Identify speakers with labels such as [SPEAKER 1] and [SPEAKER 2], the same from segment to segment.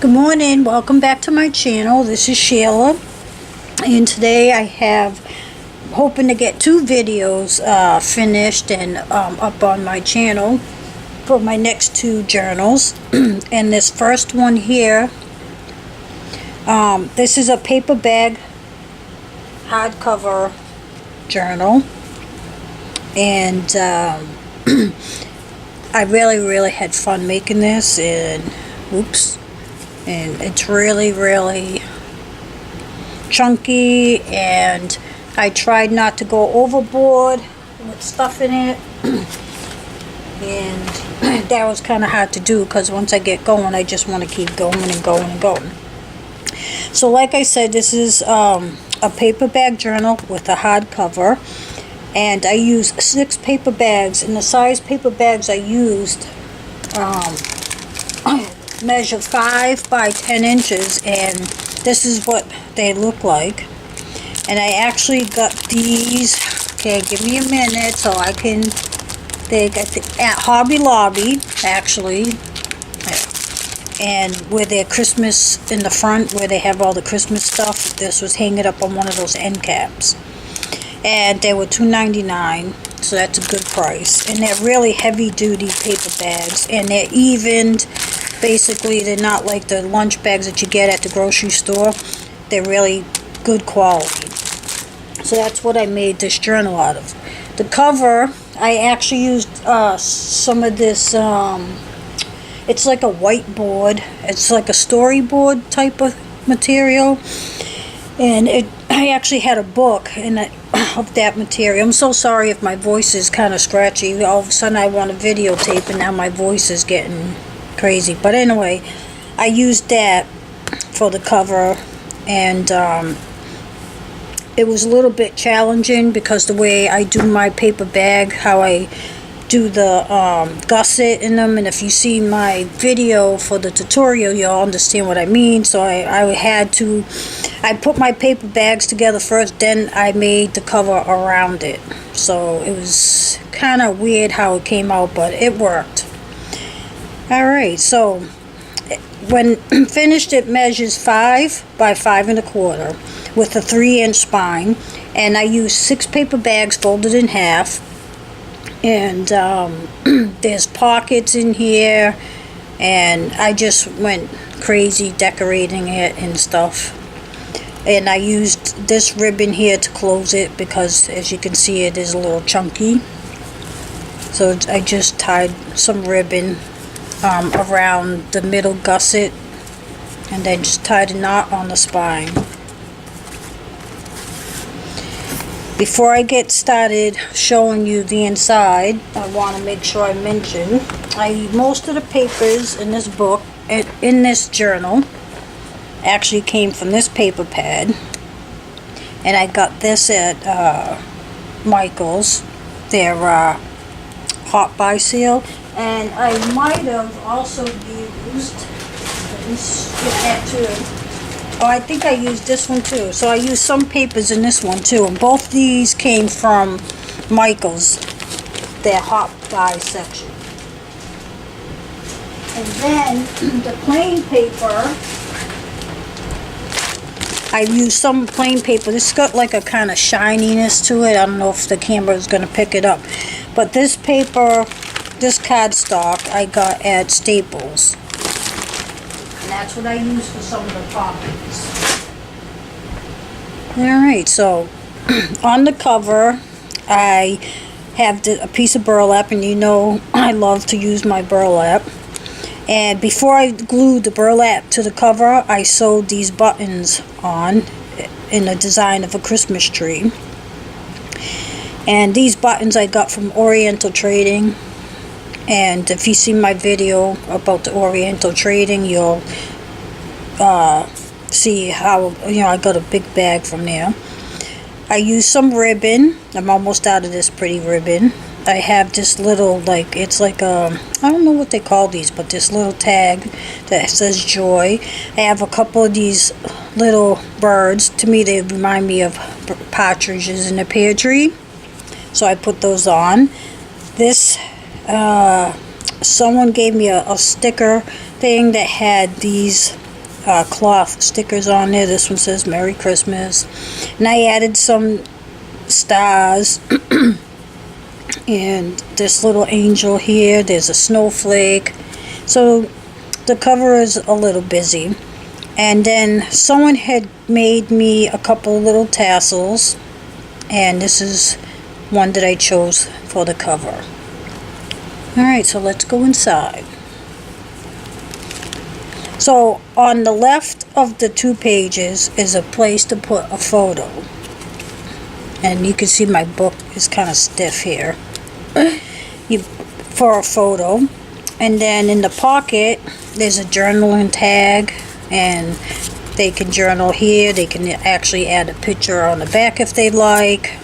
[SPEAKER 1] Good morning, welcome back to my channel. This is Sheila, and today I have hoping to get 2 videos finished and up on my channel for my next 2 journals. And this first one here, this is a paper bag hardcover journal, and I really had fun making this, and and it's really chunky, and I tried not to go overboard with stuff in it, and that was kind of hard to do because once I get going I just want to keep going and going. So like I said, this is a paper bag journal with a hardcover, and I used 6 paper bags, and the size paper bags I used measure 5 by 10 inches, and this is what they look like. And I actually got these, okay, give me a minute so I can, they got at Hobby Lobby actually, and where their Christmas in the front, where they have all the Christmas stuff, this was hanging up on one of those end caps, and they were $2.99, so that's a good price. And they're really heavy duty paper bags, and they're evened. Basically, they're not like the lunch bags that you get at the grocery store. They're really good quality. So that's what I made this journal out of. The cover, I actually used some of this, it's like a whiteboard. It's like a storyboard type of material. And I actually had a book in it of that material. I'm so sorry if my voice is kind of scratchy. All of a sudden I want to videotape and now my voice is getting crazy. But anyway, I used that for the cover, and it was a little bit challenging because the way I do my paper bag, how I do the gusset in them, and if you see my video for the tutorial you'll understand what I mean. So I put my paper bags together first, then I made the cover around it. So it was kind of weird how it came out, but it worked. Alright, so when finished, it measures 5 by 5 1/4 with a 3-inch spine, and I used 6 paper bags folded in half, and there's pockets in here, and I just went crazy decorating it and stuff. And I used this ribbon here to close it because, as you can see, it is a little chunky, so I just tied some ribbon around the middle gusset, and then just tied a knot on the spine. Before I get started showing you the inside, I want to make sure I mention most of the papers in this book, in this journal, actually came from this paper pad, and I got this at Michael's. They're hot buy sale, and I might have also used, let me get that too. Oh, I think I used this one too. So I used some papers in this one too, and both these came from Michael's, their hot buy section. And then the plain paper, I used some plain paper. This got like a kind of shininess to it. I don't know if the camera is going to pick it up, but this paper, this cardstock, I got at Staples. And that's what I use for some of the pockets. Alright, so on the cover I have a piece of burlap, and you know I love to use my burlap. And before I glued the burlap to the cover, I sewed these buttons on in the design of a Christmas tree. And these buttons I got from Oriental Trading. And if you see my video about the Oriental Trading, you'll see how, I got a big bag from there. I used some ribbon. I'm almost out of this pretty ribbon. I have this little, it's like a, I don't know what they call these, but this little tag that says Joy. I have a couple of these little birds. To me, they remind me of partridges in a pear tree. So I put those on. This someone gave me a sticker thing that had these cloth stickers on there. This one says Merry Christmas. And I added some stars. And this little angel here. There's a snowflake. So the cover is a little busy. And then someone had made me a couple little tassels. And this is one that I chose for the cover. Alright, so let's go inside. So on the left of the 2 pages is a place to put a photo. And you can see my book is kind of stiff here. For a photo. And then in the pocket there's a journaling tag, and they can journal here. They can actually add a picture on the back if they like.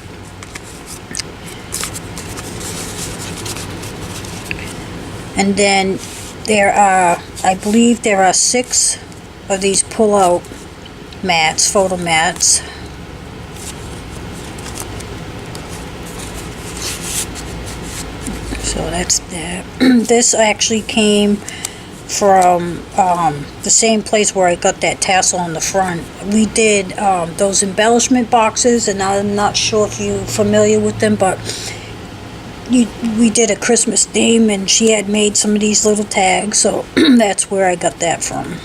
[SPEAKER 1] And then there are, I believe there are 6 of these pull-out mats, photo mats. So that's that. This actually came from the same place where I got that tassel on the front. We did those embellishment boxes, and I'm not sure if you're familiar with them, but we did a Christmas theme, and she had made some of these little tags, so that's where I got that from.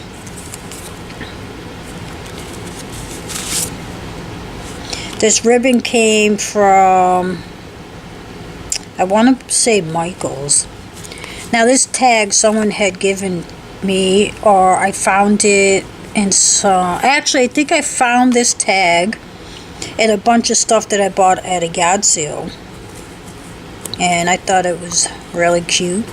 [SPEAKER 1] This ribbon came from, I want to say, Michael's. Now this tag someone had given me, or I found it in some, actually I think I found this tag in a bunch of stuff that I bought at a yard sale. And I thought it was really cute.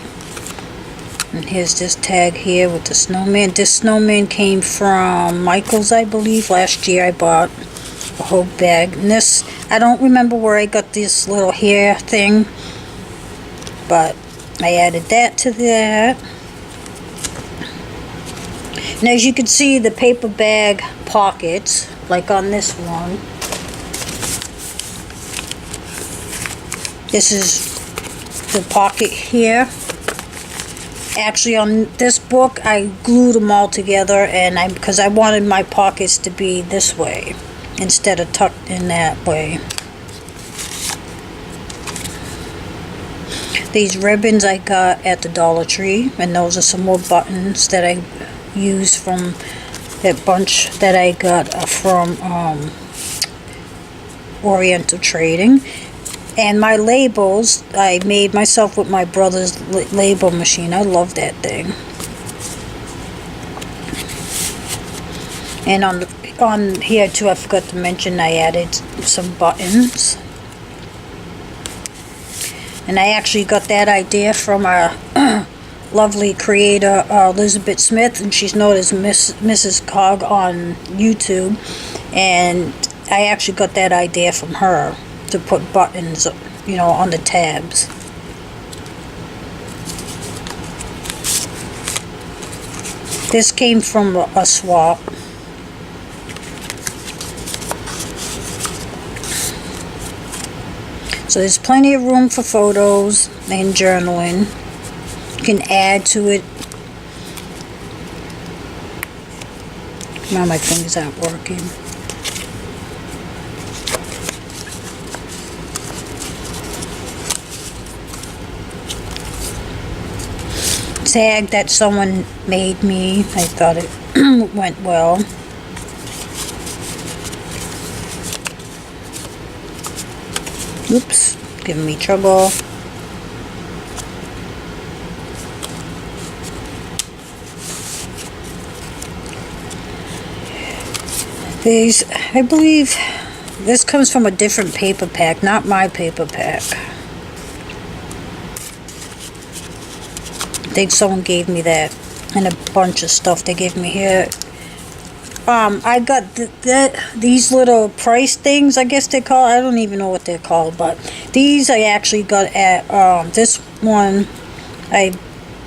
[SPEAKER 1] And here's this tag here with the snowman. This snowman came from Michael's, I believe. Last year I bought a whole bag. And this, I don't remember where I got this little hair thing, but I added that to that. And as you can see, the paper bag pockets, like on this one, this is the pocket here. Actually, on this book I glued them all together, and because I wanted my pockets to be this way instead of tucked in that way. These ribbons I got at the Dollar Tree, and those are some more buttons that I used from that bunch that I got from Oriental Trading. And my labels, I made myself with my brother's label machine. I love that thing. And on here too, I forgot to mention, I added some buttons. And I actually got that idea from our lovely creator, Elizabeth Smith, and she's known as Mrs. Cog on YouTube. And I actually got that idea from her, to put buttons, you know, on the tabs. This came from a swap. So there's plenty of room for photos and journaling. You can add to it. Now my fingers aren't working. Tag that someone made me. I thought it went well. Oops, giving me trouble. These, I believe, this comes from a different paper pack, not my paper pack. I think someone gave me that, and a bunch of stuff they gave me here. I got these little price things, I guess they're called. I don't even know what they're called, but these I actually got at, this one I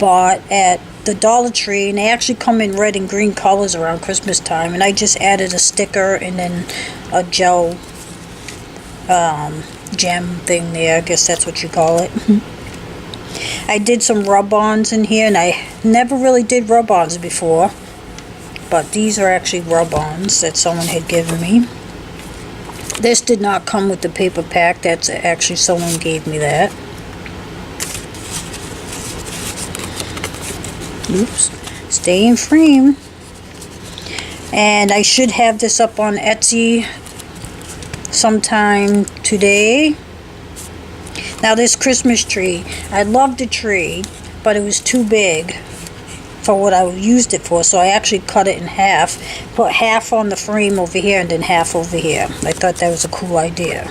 [SPEAKER 1] bought at the Dollar Tree, and they actually come in red and green colors around Christmas time, and I just added a sticker and then a gel gem thing there. I guess that's what you call it. I did some rub-ons in here, and I never really did rub-ons before. but these are actually rub-ons that someone had given me. This did not come with the paper pack. That's actually someone gave me that. Oops. Stay in frame. And I should have this up on Etsy sometime today. Now this Christmas tree, I love the tree, but it was too big for what I used it for, so I actually cut it in half, put half on the frame over here and then half over here. I thought that was a cool idea.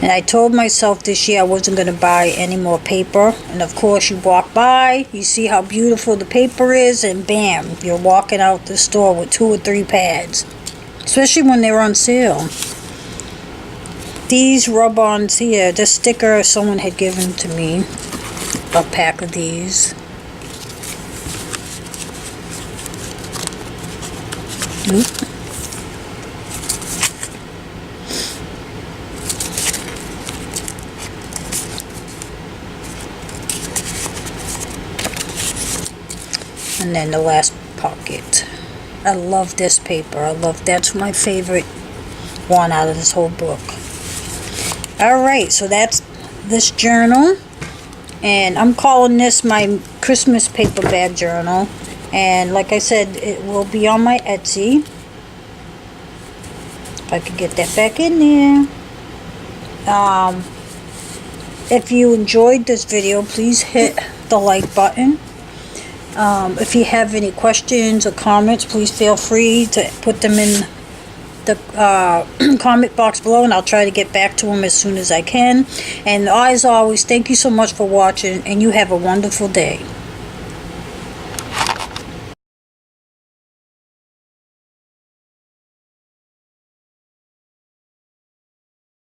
[SPEAKER 1] And I told myself this year I wasn't going to buy any more paper. And of course you walk by, you see how beautiful the paper is, and bam, you're walking out the store with 2 or 3 pads. Especially when they're on sale. These rub-ons here, this sticker someone had given to me. A pack of these. Oop. And then the last pocket. I love this paper. That's my favorite one out of this whole book. Alright, so that's this journal. And I'm calling this my Christmas paper bag journal. And like I said, it will be on my Etsy. If I could get that back in there. If you enjoyed this video, please hit the like button. If you have any questions or comments, please feel free to put them in the comment box below, and I'll try to get back to them as soon as I can. And as always, thank you so much for watching, and you have a wonderful day.